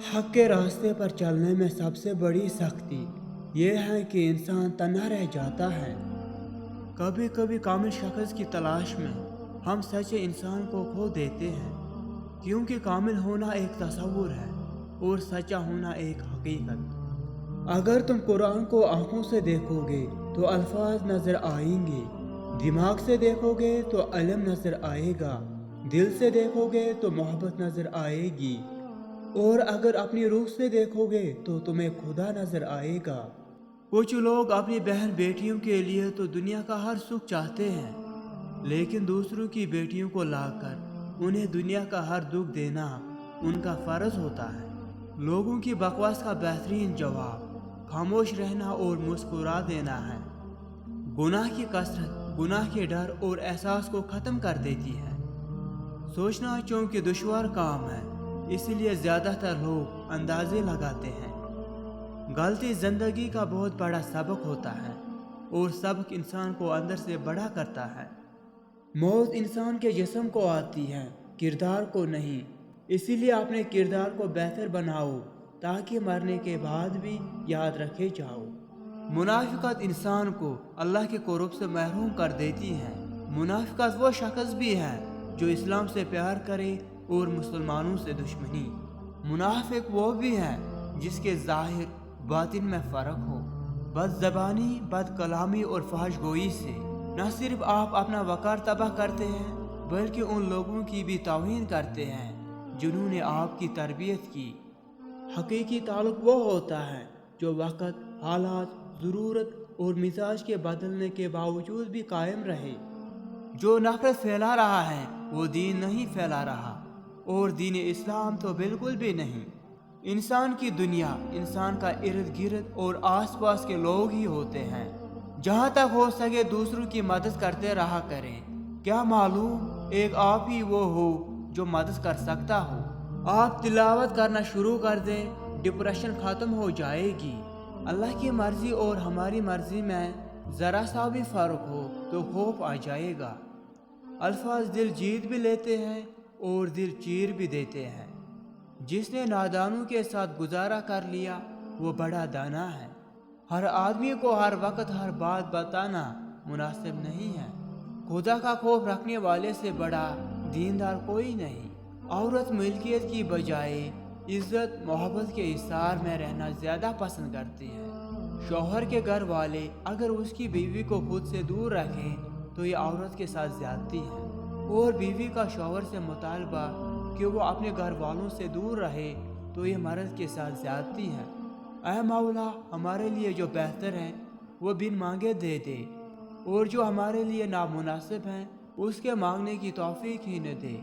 हक के रास्ते पर चलने में सबसे बड़ी सख्ती ये है कि इंसान तन्हा रह जाता है। कभी कभी कामिल शख्स की तलाश में हम सच्चे इंसान को खो देते हैं, क्योंकि कामिल होना एक तस्वुर है और सच्चा होना एक हकीकत। अगर तुम कुरान को आंखों से देखोगे तो अल्फाज नजर आएंगे, दिमाग से देखोगे तो इल्म नजर आएगा, दिल से देखोगे तो मोहब्बत नजर आएगी, और अगर अपनी रूह से देखोगे तो तुम्हें खुदा नजर आएगा। कुछ लोग अपनी बहन बेटियों के लिए तो दुनिया का हर सुख चाहते हैं, लेकिन दूसरों की बेटियों को लाकर उन्हें दुनिया का हर दुख देना उनका फर्ज होता है। लोगों की बकवास का बेहतरीन जवाब खामोश रहना और मुस्कुरा देना है। गुनाह की कसरत गुनाह के डर और एहसास को ख़त्म कर देती है। सोचना चूंकि दुश्वार काम है, इसलिए ज़्यादातर लोग अंदाजे लगाते हैं। गलती ज़िंदगी का बहुत बड़ा सबक होता है और सबक इंसान को अंदर से बड़ा करता है। मौत इंसान के जिस्म को आती है, किरदार को नहीं। इसीलिए अपने किरदार को बेहतर बनाओ ताकि मरने के बाद भी याद रखे जाओ। मुनाफिकत इंसान को अल्लाह के कुर्ब से महरूम कर देती है। मुनाफिकत वो शख्स भी है जो इस्लाम से प्यार करे और मुसलमानों से दुश्मनी। मुनाफिक वो भी है जिसके ज़ाहिर बातिन में फ़र्क हो। बदज़बानी, बद कलामी और फहश गोई से न सिर्फ आप अपना वक़ार तबाह करते हैं, बल्कि उन लोगों की भी तौहीन करते हैं जिन्होंने आपकी तरबियत की। हकीकी ताल्लुक वो होता है जो वक़्त, हालात, ज़रूरत और मिजाज के बदलने के बावजूद भी कायम रहे। जो नफरत फैला रहा है वो दीन नहीं फैला रहा, और दीन इस्लाम तो बिल्कुल भी नहीं। इंसान की दुनिया इंसान का इर्द गिर्द और आसपास के लोग ही होते हैं। जहाँ तक हो सके दूसरों की मदद करते रहा करें। क्या मालूम एक आप ही वो हो जो मदद कर सकता हो। आप तिलावत करना शुरू कर दें, डिप्रेशन ख़त्म हो जाएगी। अल्लाह की मर्ज़ी और हमारी मर्ज़ी में ज़रा सा भी फ़र्क हो तो खौफ आ जाएगा। अल्फाज दिल जीत भी लेते हैं और दिल चीर भी देते हैं। जिसने नादानों के साथ गुजारा कर लिया वो बड़ा दाना है। हर आदमी को हर वक्त हर बात बताना मुनासिब नहीं है। खुदा का खौफ रखने वाले से बड़ा दीनदार कोई नहीं। औरत मिल्कियत की बजाय इज्जत मोहब्बत के इसार में रहना ज़्यादा पसंद करती है। शौहर के घर वाले अगर उसकी बीवी को खुद से दूर रखें तो ये औरत के साथ ज़्यादती है, और बीवी का शौहर से मुतालबा कि वो अपने घर वालों से दूर रहे तो ये मर्द के साथ ज़्यादती है। ऐ मौला, हमारे लिए जो बेहतर है वो बिन मांगे दे दे, और जो हमारे लिए नामुनासिब हैं उसके मांगने की तौफीक ही न दे।